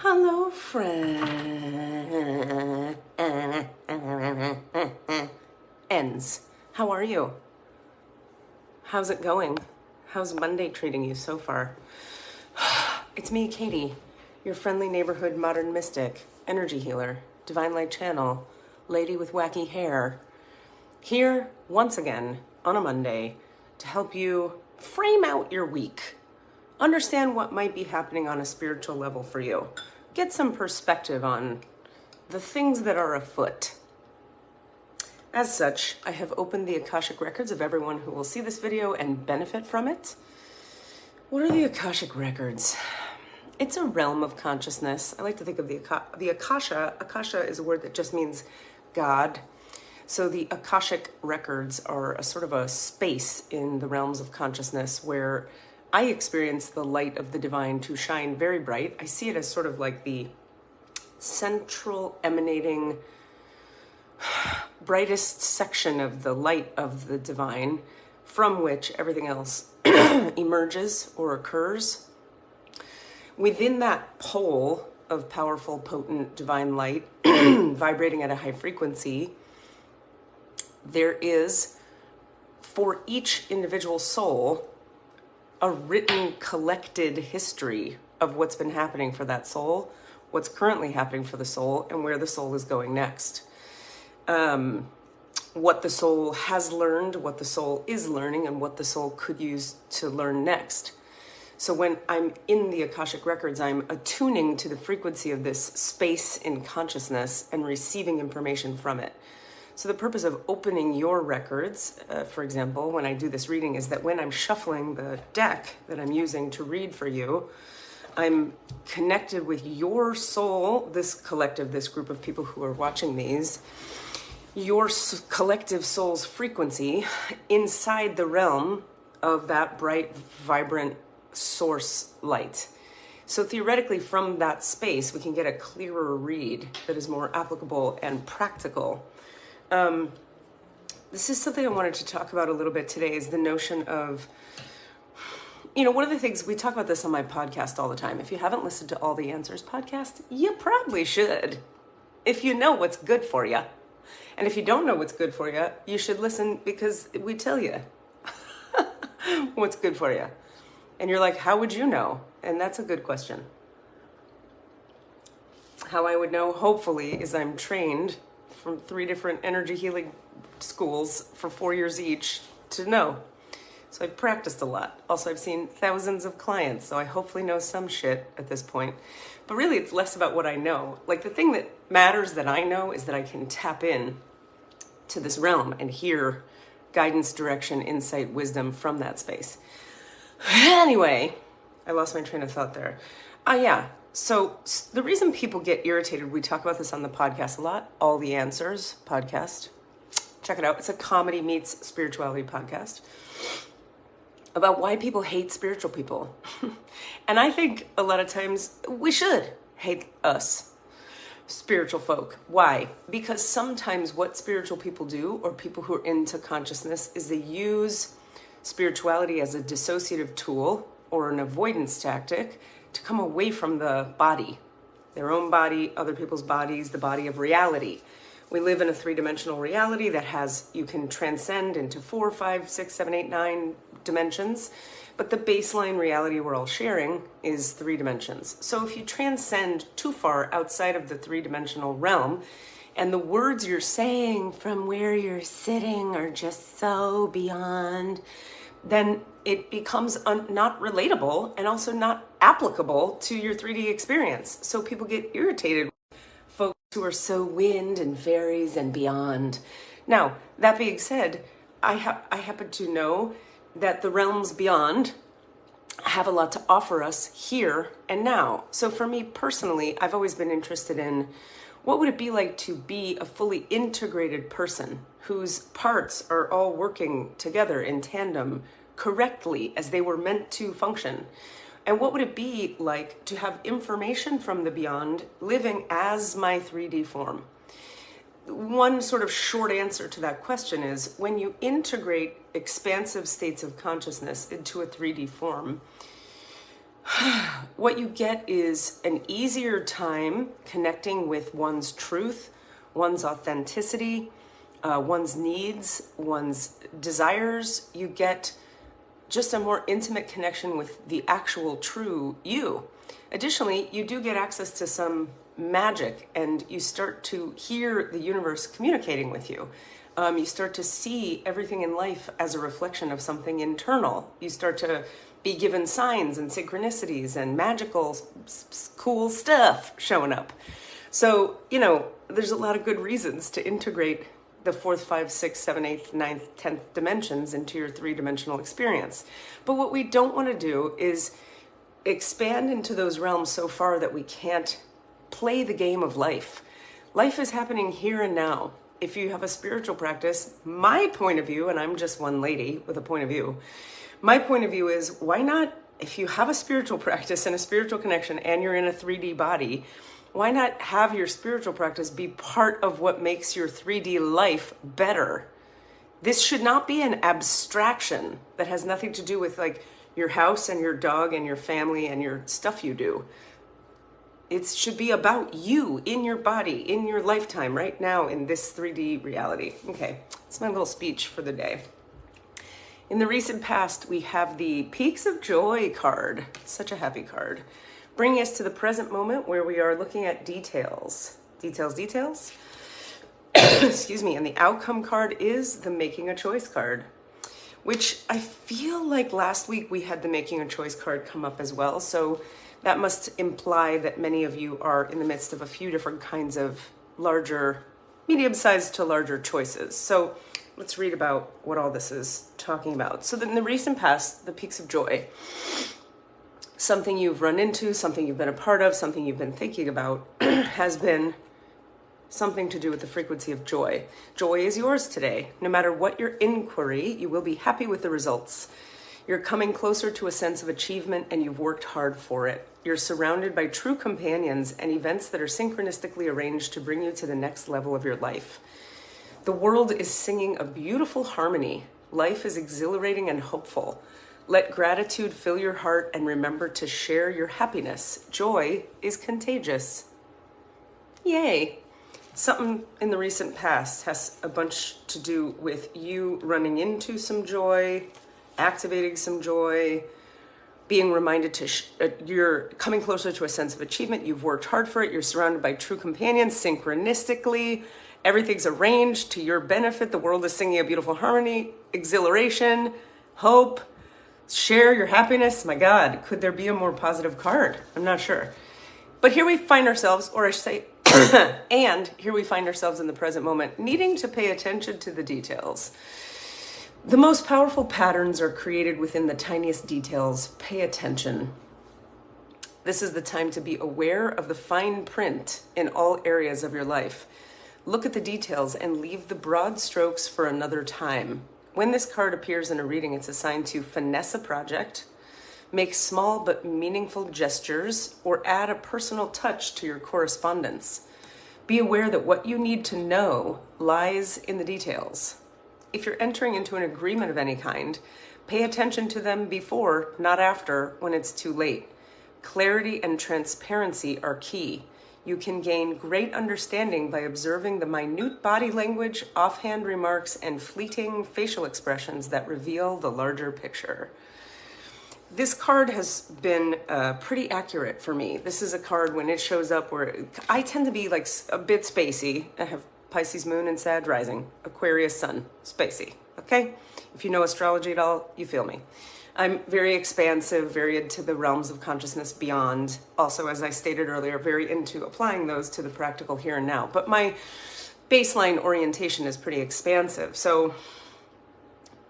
Hello, friends. How are you? How's it going? How's Monday treating you so far? It's me, Katie, your friendly neighborhood modern mystic, energy healer, divine light channel, lady with wacky hair, here once again on a Monday to help you frame out your week. Understand what might be happening on a spiritual level for you. Get some perspective on the things that are afoot. As such, I have opened the Akashic records of everyone who will see this video and benefit from it. What are the Akashic records? It's a realm of consciousness. I like to think of the Akasha. Akasha is a word that just means God. So the Akashic records are a sort of a space in the realms of consciousness where I experience the light of the divine to shine very bright. I see it as sort of like the central emanating brightest section of the light of the divine from which everything else emerges or occurs. Within that pole of powerful, potent divine light vibrating at a high frequency, there is, for each individual soul, a written, collected history of what's been happening for that soul, what's currently happening for the soul, and where the soul is going next. What the soul has learned, what the soul is learning, and what the soul could use to learn next. So when I'm in the Akashic records, I'm attuning to the frequency of this space in consciousness and receiving information from it. So the purpose of opening your records, for example, when I do this reading, is that when I'm shuffling the deck that I'm using to read for you, I'm connected with your soul, this collective, this group of people who are watching these, your collective soul's frequency inside the realm of that bright, vibrant source light. So theoretically, from that space, we can get a clearer read that is more applicable and practical. This is something I wanted to talk about a little bit today, is the notion of, one of the things, we talk about this on my podcast all the time. If you haven't listened to All the Answers podcast, you probably should, if you know what's good for you. And if you don't know what's good for you, you should listen, because we tell you what's good for you. And you're like, how would you know? And that's a good question. How I would know, hopefully, is I'm trained from 3 different energy healing schools for 4 years each to know. So I've practiced a lot. Also, I've seen thousands of clients, so I hopefully know some shit at this point. But really, it's less about what I know. Like, the thing that matters that I know is that I can tap in to this realm and hear guidance, direction, insight, wisdom from that space. Anyway, I lost my train of thought there. So the reason people get irritated, we talk about this on the podcast a lot, All the Answers podcast. Check it out. It's a comedy meets spirituality podcast about why people hate spiritual people. And I think a lot of times we should hate us, spiritual folk. Why? Because sometimes what spiritual people do, or people who are into consciousness, is they use spirituality as a dissociative tool or an avoidance tactic to come away from the body, their own body, other people's bodies, the body of reality. We live in a 3-dimensional reality that you can transcend into 4, 5, 6, 7, 8, 9 dimensions, but the baseline reality we're all sharing is 3 dimensions. So if you transcend too far outside of the 3-dimensional realm, and the words you're saying from where you're sitting are just so beyond, then it becomes not relatable and also not applicable to your 3D experience. So people get irritated with folks who are so wind and fairies and beyond. Now, that being said, I happen to know that the realms beyond have a lot to offer us here and now. So for me personally, I've always been interested in what would it be like to be a fully integrated person whose parts are all working together in tandem correctly as they were meant to function? And what would it be like to have information from the beyond living as my 3D form? One sort of short answer to that question is, when you integrate expansive states of consciousness into a 3D form, what you get is an easier time connecting with one's truth, one's authenticity, one's needs, one's desires. You get just a more intimate connection with the actual true you. Additionally, you do get access to some magic, and you start to hear the universe communicating with you. You start to see everything in life as a reflection of something internal. You start to be given signs and synchronicities and magical, cool stuff showing up. So, there's a lot of good reasons to integrate the 4th, 5th, 6th, 7th, 8th, 9th, 10th dimensions into your 3-dimensional experience. But what we don't want to do is expand into those realms so far that we can't play the game of life. Life is happening here and now. If you have a spiritual practice, my point of view, and I'm just one lady with a point of view, my point of view is, why not, if you have a spiritual practice and a spiritual connection and you're in a 3D body, why not have your spiritual practice be part of what makes your 3D life better? This should not be an abstraction that has nothing to do with like your house and your dog and your family and your stuff you do. It should be about you in your body, in your lifetime, right now in this 3D reality. Okay, that's my little speech for the day. In the recent past, we have the Peaks of Joy card. Such a happy card. Bringing us to the present moment where we are looking at details. Details. Excuse me. And the outcome card is the Making a Choice card, which I feel like last week we had the Making a Choice card come up as well. So that must imply that many of you are in the midst of a few different kinds of larger, medium-sized to larger choices. So let's read about what all this is talking about. So in the recent past, the Peaks of Joy, something you've run into, something you've been a part of, something you've been thinking about has been something to do with the frequency of joy. Joy is yours today. No matter what your inquiry, you will be happy with the results. You're coming closer to a sense of achievement and you've worked hard for it. You're surrounded by true companions and events that are synchronistically arranged to bring you to the next level of your life. The world is singing a beautiful harmony. Life is exhilarating and hopeful. Let gratitude fill your heart and remember to share your happiness. Joy is contagious. Yay. Something in the recent past has a bunch to do with you running into some joy, activating some joy, being reminded you're coming closer to a sense of achievement. You've worked hard for it. You're surrounded by true companions synchronistically. Everything's arranged to your benefit. The world is singing a beautiful harmony, exhilaration, hope. Share your happiness. My God, could there be a more positive card? I'm not sure. But here we find ourselves, or I should say, and here we find ourselves in the present moment, needing to pay attention to the details. The most powerful patterns are created within the tiniest details. Pay attention. This is the time to be aware of the fine print in all areas of your life. Look at the details and leave the broad strokes for another time. When this card appears in a reading, it's assigned to finesse a project, make small but meaningful gestures, or add a personal touch to your correspondence. Be aware that what you need to know lies in the details. If you're entering into an agreement of any kind, pay attention to them before, not after, when it's too late. Clarity and transparency are key. You can gain great understanding by observing the minute body language, offhand remarks, and fleeting facial expressions that reveal the larger picture. This card has been pretty accurate for me. This is a card when it shows up where I tend to be like a bit spacey. I have Pisces moon and Sag rising, Aquarius sun, spacey, okay? If you know astrology at all, you feel me. I'm very expansive, very into the realms of consciousness beyond. Also, as I stated earlier, very into applying those to the practical here and now. But my baseline orientation is pretty expansive. So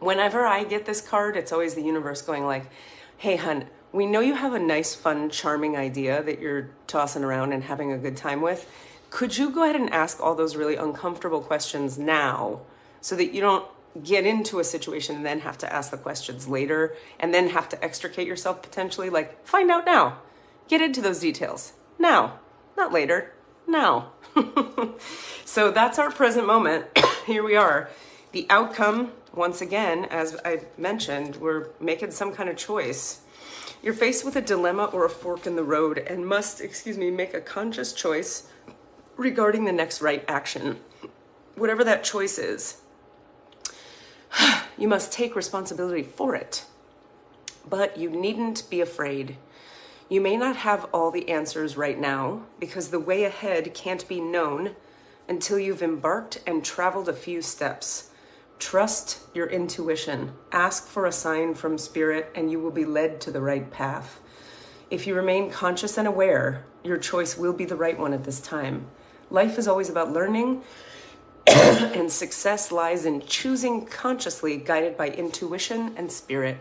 whenever I get this card, it's always the universe going like, hey, hun, we know you have a nice, fun, charming idea that you're tossing around and having a good time with. Could you go ahead and ask all those really uncomfortable questions now so that you don't get into a situation and then have to ask the questions later and then have to extricate yourself potentially? Like, find out now. Get into those details now, not later, now. So that's our present moment. Here we are. The outcome, once again, as I mentioned, we're making some kind of choice. You're faced with a dilemma or a fork in the road and must, make a conscious choice regarding the next right action. Whatever that choice is, you must take responsibility for it. But you needn't be afraid. You may not have all the answers right now because the way ahead can't be known until you've embarked and traveled a few steps. Trust your intuition. Ask for a sign from spirit and you will be led to the right path. If you remain conscious and aware, your choice will be the right one at this time. Life is always about learning, and success lies in choosing consciously, guided by intuition and spirit.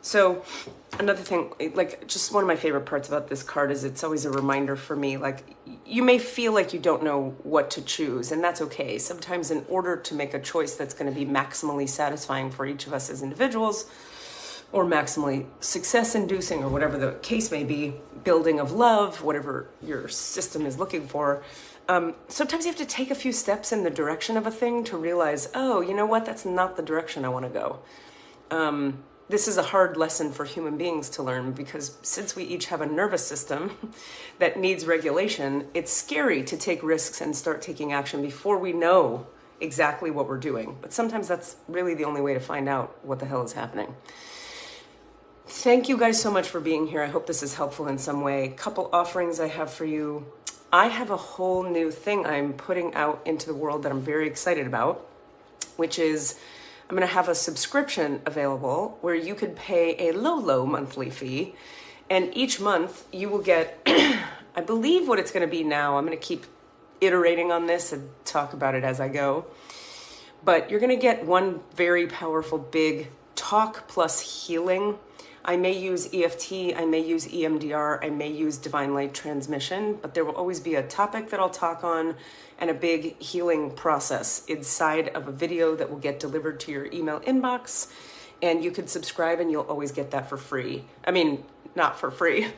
So another thing, like just one of my favorite parts about this card is it's always a reminder for me, like you may feel like you don't know what to choose, and that's okay. Sometimes in order to make a choice that's going to be maximally satisfying for each of us as individuals, or maximally success-inducing, or whatever the case may be, building of love, whatever your system is looking for, sometimes you have to take a few steps in the direction of a thing to realize, oh, you know what, that's not the direction I want to go. This is a hard lesson for human beings to learn because since we each have a nervous system that needs regulation, it's scary to take risks and start taking action before we know exactly what we're doing. But sometimes that's really the only way to find out what the hell is happening. Thank you guys so much for being here. I hope this is helpful in some way. Couple offerings I have for you. I have a whole new thing I'm putting out into the world that I'm very excited about, which is I'm going to have a subscription available where you could pay a low monthly fee. And each month you will get, I believe what it's going to be now. I'm going to keep iterating on this and talk about it as I go. But you're going to get one very powerful, big talk plus healing. I may use EFT, I may use EMDR, I may use divine light transmission, but there will always be a topic that I'll talk on and a big healing process inside of a video that will get delivered to your email inbox. And you can subscribe and you'll always get that for free. I mean, not for free,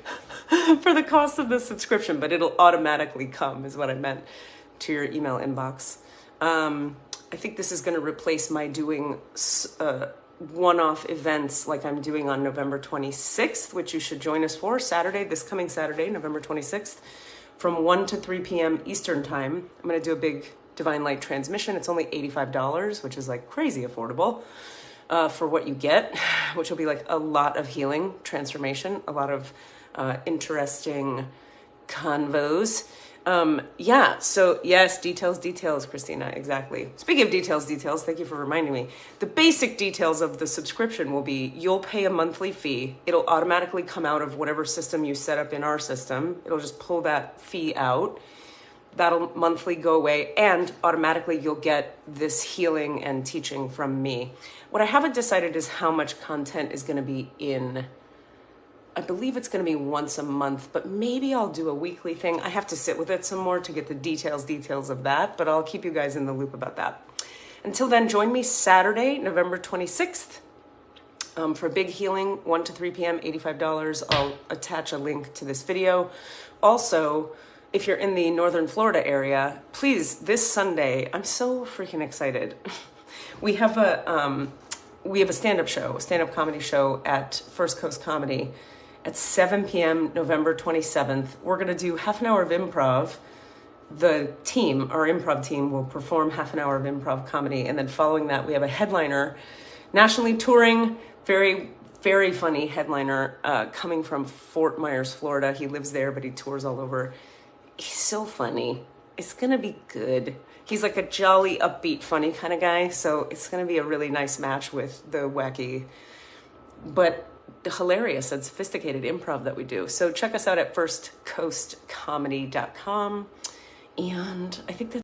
for the cost of the subscription, but it'll automatically come is what I meant to your email inbox. I think this is going to replace my doing one-off events like I'm doing on November 26th, which you should join us for this coming Saturday, November 26th, from 1 to 3 p.m. Eastern time. I'm going to do a big divine light transmission. It's only $85, which is like crazy affordable for what you get, which will be like a lot of healing, transformation, a lot of interesting convos. So yes, details, Christina, exactly. Speaking of details, thank you for reminding me. The basic details of the subscription will be, you'll pay a monthly fee. It'll automatically come out of whatever system you set up in our system. It'll just pull that fee out. That'll monthly go away, and automatically you'll get this healing and teaching from me. What I haven't decided is how much content is going to be in. I believe it's going to be once a month, but maybe I'll do a weekly thing. I have to sit with it some more to get the details of that, but I'll keep you guys in the loop about that. Until then, join me Saturday, November 26th, for big healing, 1 to 3 p.m., $85. I'll attach a link to this video. Also, if you're in the Northern Florida area, please, this Sunday, I'm so freaking excited. We have a stand-up comedy show at First Coast Comedy at 7 p.m. November 27th. We're going to do half an hour of improv. Our improv team will perform half an hour of improv comedy. And then following that, we have a headliner, nationally touring, very, very funny headliner coming from Fort Myers, Florida. He lives there, but he tours all over. He's so funny. It's going to be good. He's like a jolly, upbeat, funny kind of guy. So it's going to be a really nice match with the wacky, but hilarious and sophisticated improv that we do. So check us out at firstcoastcomedy.com. And I think that